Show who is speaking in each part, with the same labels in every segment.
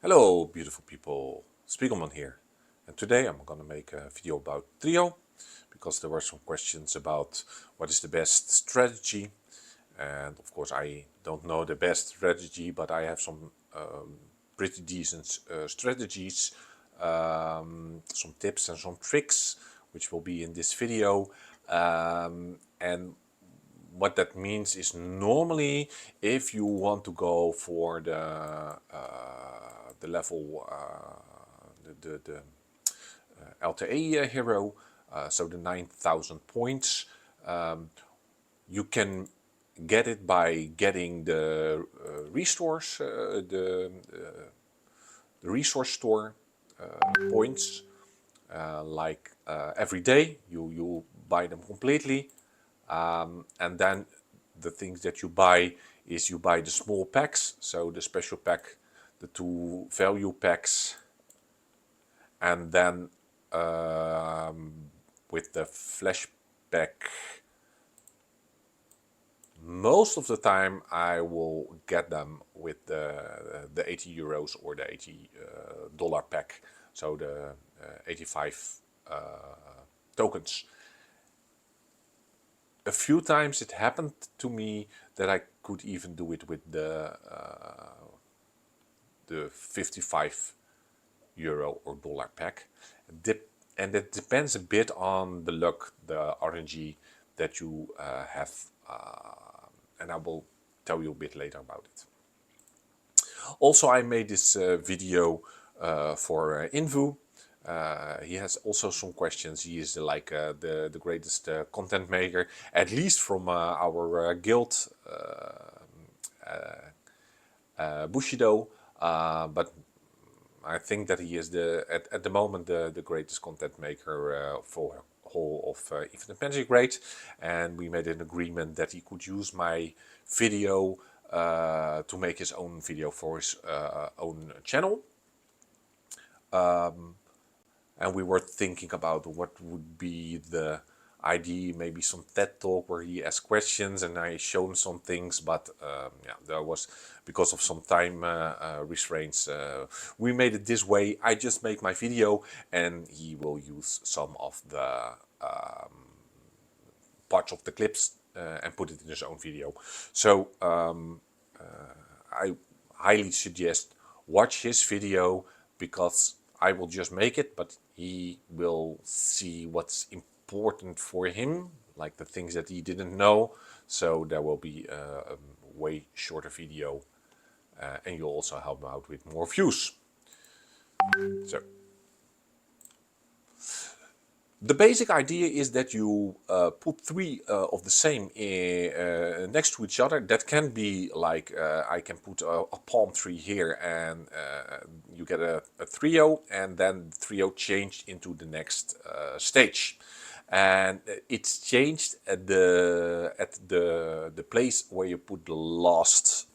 Speaker 1: Hello beautiful people, Spiegelman here, and today I'm gonna make a video about Trio because there were some questions about what is the best strategy, and of course I don't know the best strategy, but I have some pretty decent strategies, some tips and some tricks which will be in this video, and what that means is normally if you want to go for the level the LTE hero, so the 9,000 points, you can get it by getting the restores, the resource store points, every day you buy them completely, and then the things that you buy is you buy the small packs, so the special pack, the two value packs, and then with the flash pack, most of the time I will get them with the 80 euros or the 80 dollar pack, so the 85 tokens. A few times it happened to me that I could even do it with the 55 euro or dollar pack. And it depends a bit on the luck, the RNG that you have, and I will tell you a bit later about it. Also, I made this video for Invu. He has also some questions. He is the greatest content maker, at least from our guild, Bushido. But I think that he is at the moment the greatest content maker for whole of Infinite Magicraid, and we made an agreement that he could use my video to make his own video for his own channel. And we were thinking about what would be the idea, maybe some TED talk where he asked questions and I show him some things, but yeah, there was, because of some time restraints, we made it this way. I just make my video and he will use some of the parts of the clips and put it in his own video. So I highly suggest watch his video, because I will just make it, but he will see what's important for him, like the things that he didn't know. So there will be a way shorter video, and you'll also help him out with more views. So the basic idea is that you put three of the same next to each other. That can be like, I can put a palm tree here, and you get a trio, and then the trio changed into the next stage. And it's changed at the place where you put the last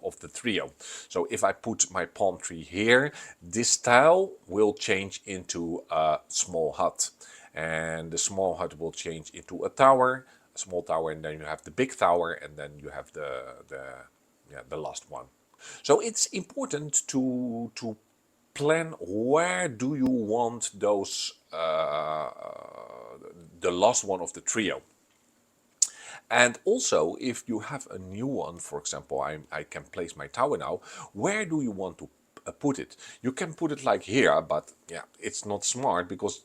Speaker 1: of the trio. So if I put my palm tree here, this tile will change into a small hut, and the small hut will change into a tower, a small tower, and then you have the big tower, and then you have the last one. So it's important to plan where do you want those the last one of the trio. And also, if you have a new one, for example, I can place my tower now, where do you want to put it? You can put it like here, but yeah, it's not smart, because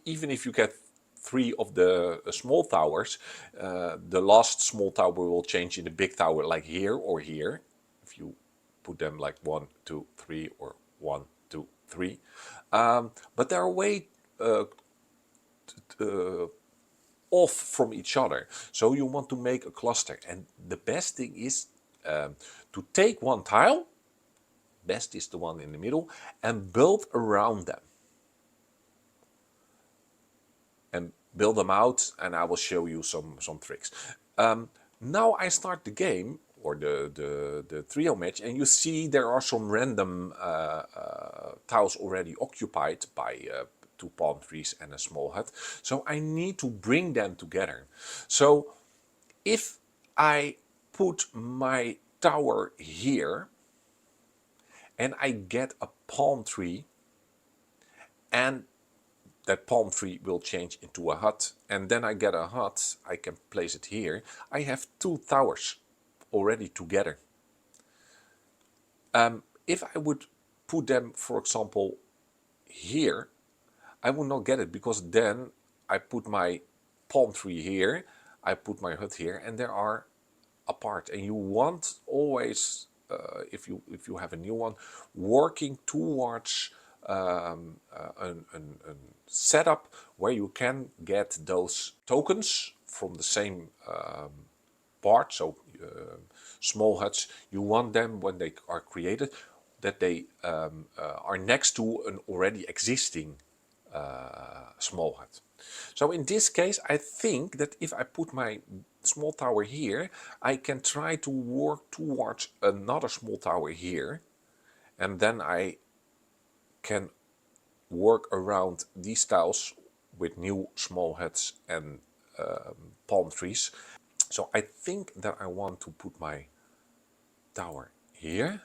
Speaker 1: even if you get three of the small towers, the last small tower will change in the big tower, like here or here, if you put them like 1, 2, 3, or 1, 2, 3. But they're way off from each other. So you want to make a cluster, and the best thing is to take one tile, best is the one in the middle, and build around them. And build them out, and I will show you some tricks. Now I start the game, or the trio match, and you see there are some random tiles already occupied by two palm trees and a small hut. So I need to bring them together. So if I put my tower here, and I get a palm tree, and that palm tree will change into a hut, and then I get a hut, I can place it here. I have two towers already together. If I would put them, for example, here, I would not get it, because then I put my palm tree here, I put my hut here, and they are apart. And you want always, if you have a new one, working towards a setup where you can get those tokens from the same part. So small huts, you want them when they are created, that they are next to an already existing small hut. So in this case, I think that if I put my small tower here, I can try to work towards another small tower here, and then I can work around these tiles with new small huts and palm trees. So I think that I want to put my tower here.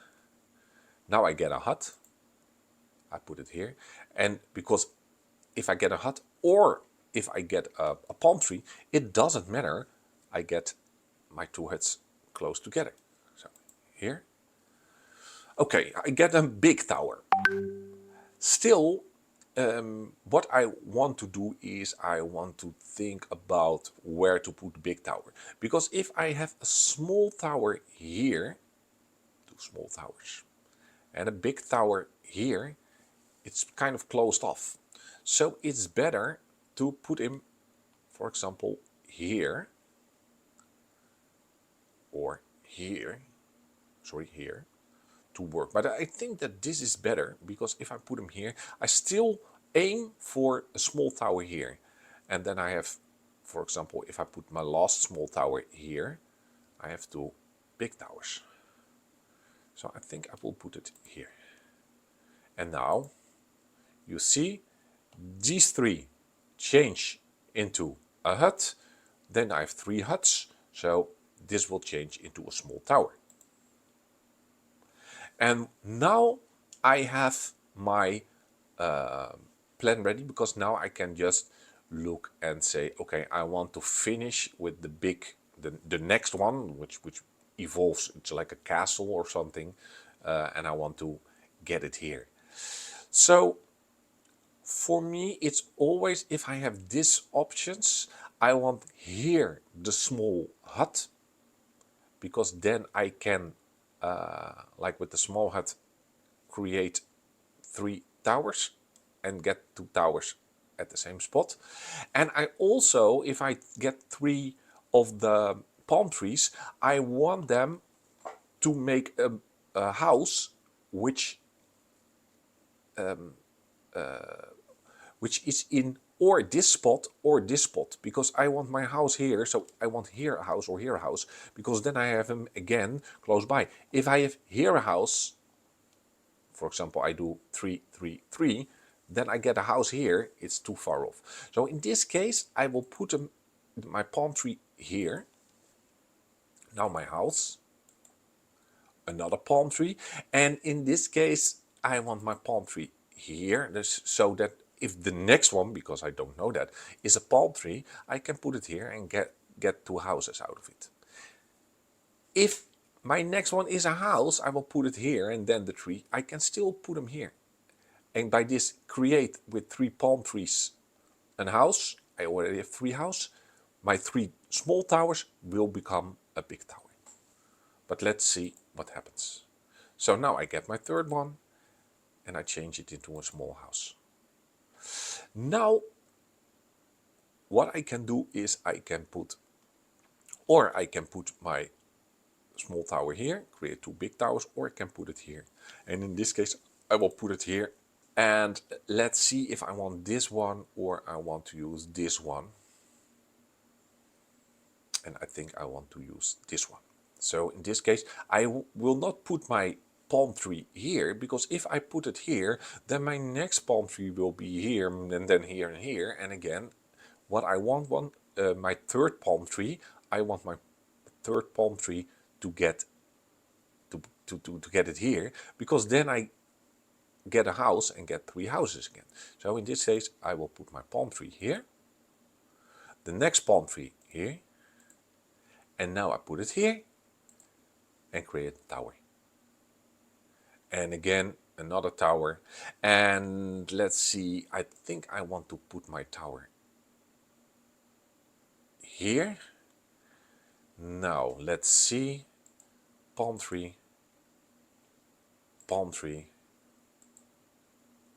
Speaker 1: Now I get a hut. I put it here. And because if I get a hut or if I get a palm tree, it doesn't matter. I get my two huts close together. So here. Okay, I get a big tower. Still, what I want to do is I want to think about where to put big tower. Because if I have a small tower here, two small towers, and a big tower here, it's kind of closed off. So it's better to put him, for example, here or here, sorry, here, to work. But I think that this is better, because if I put him here, I still aim for a small tower here. And then I have, for example, if I put my last small tower here, I have two big towers. So I think I will put it here. And now you see these three change into a hut. Then I have three huts, so this will change into a small tower. And now I have my plan ready, because now I can just look and say, okay, I want to finish with the big, the next one, which evolves into like a castle or something, and I want to get it here. So for me, it's always, if I have these options, I want here the small hut, because then I can, like with the small hut, create three towers and get two towers at the same spot. And I also, if I get three of the palm trees, I want them to make a house which is in or this spot, because I want my house here, so I want here a house or here a house, because then I have them again close by. If I have here a house, for example, I do 3, 3, 3, then I get a house here, it's too far off. So in this case, I will put my palm tree here. Now my house, another palm tree, and in this case, I want my palm tree here, so that if the next one, because I don't know that, is a palm tree, I can put it here and get two houses out of it. If my next one is a house, I will put it here, and then the tree, I can still put them here. And by this, create with three palm trees a house. I already have three houses. My three small towers will become a big tower. But let's see what happens. So now I get my third one and I change it into a small house. Now what I can do is I can put my small tower here, create two big towers, or I can put it here. And in this case, I will put it here. And let's see if I want this one or I want to use this one. And I think I want to use this one. So in this case, I will not put my palm tree here, because if I put it here, then my next palm tree will be here, and then here and here. And again, what I want, my third palm tree, I want my third palm tree to get to get it here, because then I get a house and get 3 houses again. So in this case, I will put my palm tree here, the next palm tree here, and now I put it here and create a tower. And again, another tower. And let's see, I think I want to put my tower here. Now, let's see, palm tree, palm tree,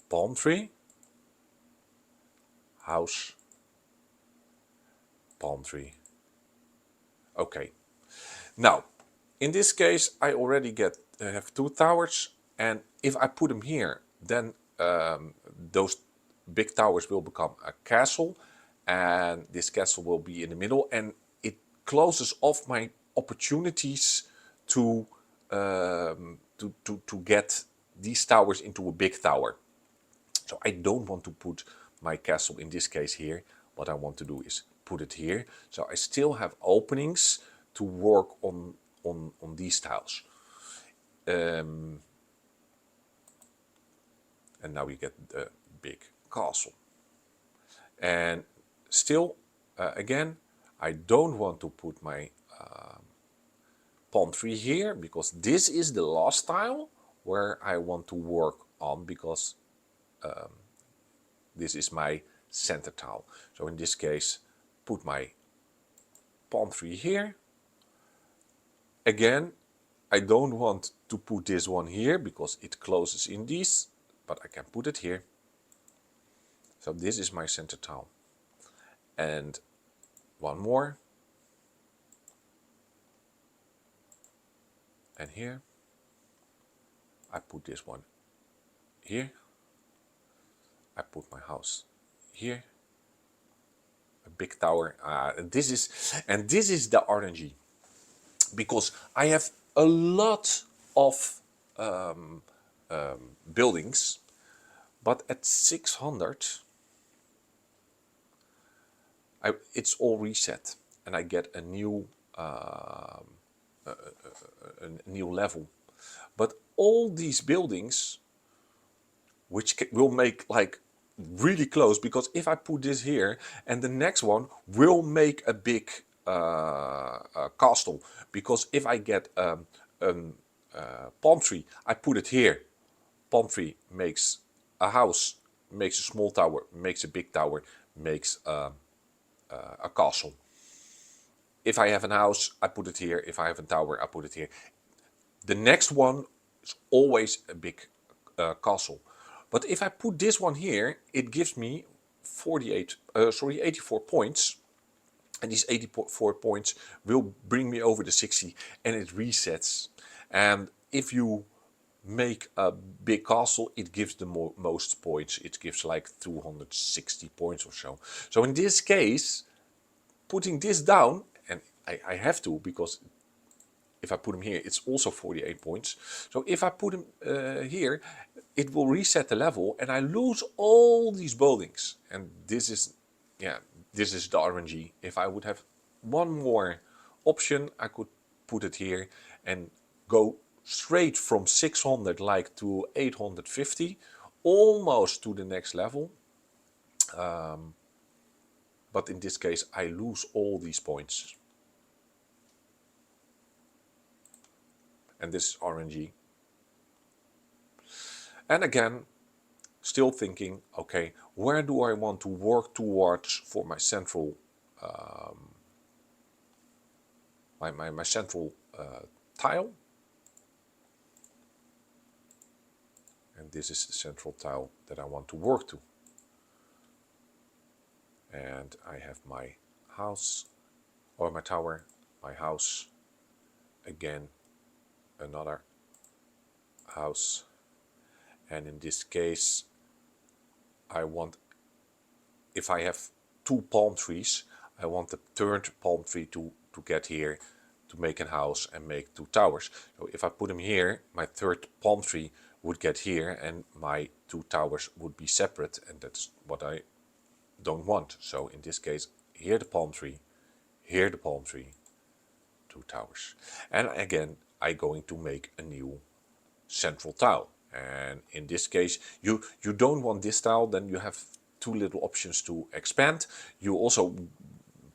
Speaker 1: palm tree, house, palm tree. Okay. Now, in this case, I already have 2 towers, and if I put them here, then those big towers will become a castle, and this castle will be in the middle, and it closes off my opportunities to to get these towers into a big tower. So I don't want to put my castle in this case here. What I want to do is put it here. So I still have openings to work on these tiles. And now we get the big castle. And still, again, I don't want to put my palm tree here, because this is the last tile where I want to work on, because this is my center tile. So in this case, put my palm tree here. Again, I don't want to put this one here because it closes in these, but I can put it here. So this is my center tile. And one more. And here, I put this one here. I put my house here. A big tower. This is the RNG, because I have a lot of buildings, but at 600, it's all reset, and I get a new level. But all these buildings, which will make like really close, because if I put this here and the next one will make a big castle, because if I get a palm tree, I put it here, palm tree makes a house, makes a small tower, makes a big tower, makes a castle. If I have a house, I put it here. If I have a tower, I put it here. The next one is always a big castle. But if I put this one here, it gives me 84 points. And these 84 points will bring me over the 60, and it resets. And if you make a big castle, it gives the most points. It gives like 260 points or so. So in this case, putting this down, and I have to, because if I put them here, it's also 48 points. So if I put them here, it will reset the level, and I lose all these buildings. And this is, yeah, this is the RNG. If I would have one more option, I could put it here and go straight from 600 like to 850, almost to the next level. But in this case, I lose all these points. And this is RNG. And again, still thinking, okay, where do I want to work towards for my central my central tile? And this is the central tile that I want to work to. And I have my house, or my tower, my house, again, another house. And in this case, I want, if I have 2 palm trees, I want the third palm tree to get here, to make a house and make 2 towers. So if I put them here, my third palm tree would get here, and my 2 towers would be separate, and that's what I don't want. So in this case, here the palm tree, here the palm tree, 2 towers. And again, I'm going to make a new central tile. And in this case, you don't want this tile, then you have two little options to expand. You also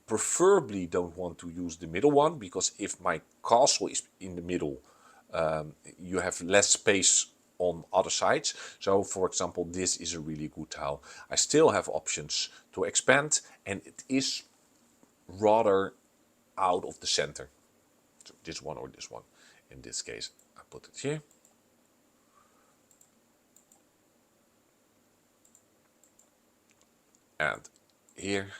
Speaker 1: preferably don't want to use the middle one, because if my castle is in the middle, you have less space on other sides. So for example, this is a really good tile. I still have options to expand, and it is rather out of the center. So this one or this one. In this case, I put it here. And here.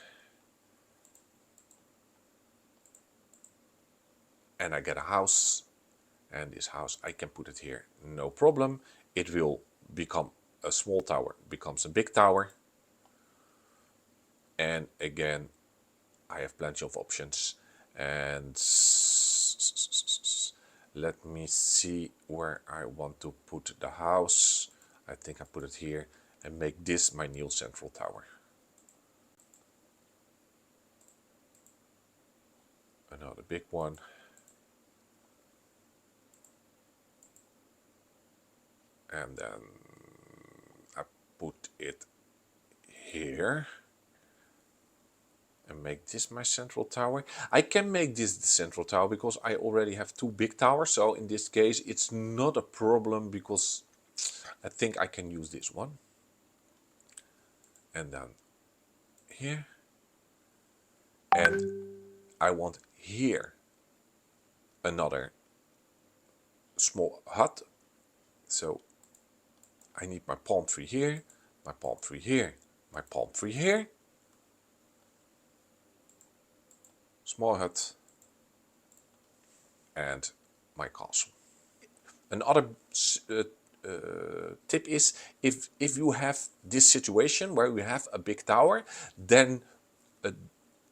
Speaker 1: And I get a house. And this house, I can put it here, no problem. It will become a small tower, becomes a big tower. And again, I have plenty of options. And let me see where I want to put the house. I think I put it here and make this my new central tower. Another big one. And then I put it here. And make this my central tower. I can make this the central tower because I already have two big towers. So in this case, it's not a problem because I think I can use this one. And then here. And I want here another small hut. So I need my palm tree here, my palm tree here, my palm tree here. Small hut. And my castle. Another tip is, if you have this situation where you have a big tower, then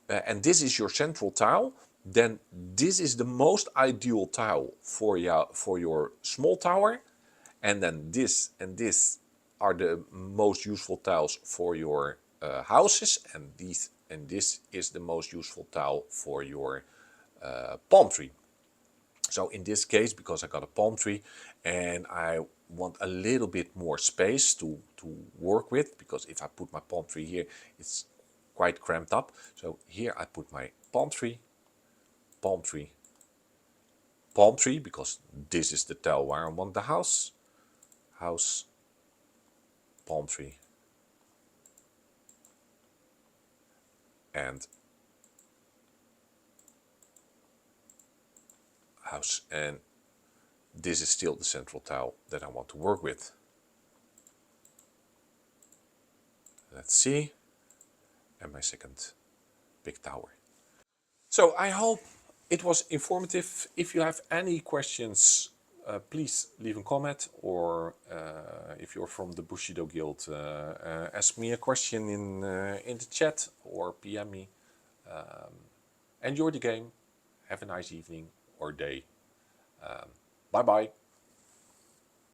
Speaker 1: and this is your central tile, then this is the most ideal tile for your small tower, and then this and this are the most useful tiles for your houses, and this is the most useful tile for your palm tree. So in this case, because I got a palm tree and I want a little bit more space to work with, because if I put my palm tree here, it's quite cramped up. So here I put my palm tree, palm tree, palm tree, because this is the tile where I want the house, house, palm tree, and house. And this is still the central tile that I want to work with. Let's see. And my second big tower. So I hope it was informative. If you have any questions, please leave a comment, or if you're from the Bushido Guild, ask me a question in the chat or PM me. Enjoy the game. Have a nice evening or day. Bye bye.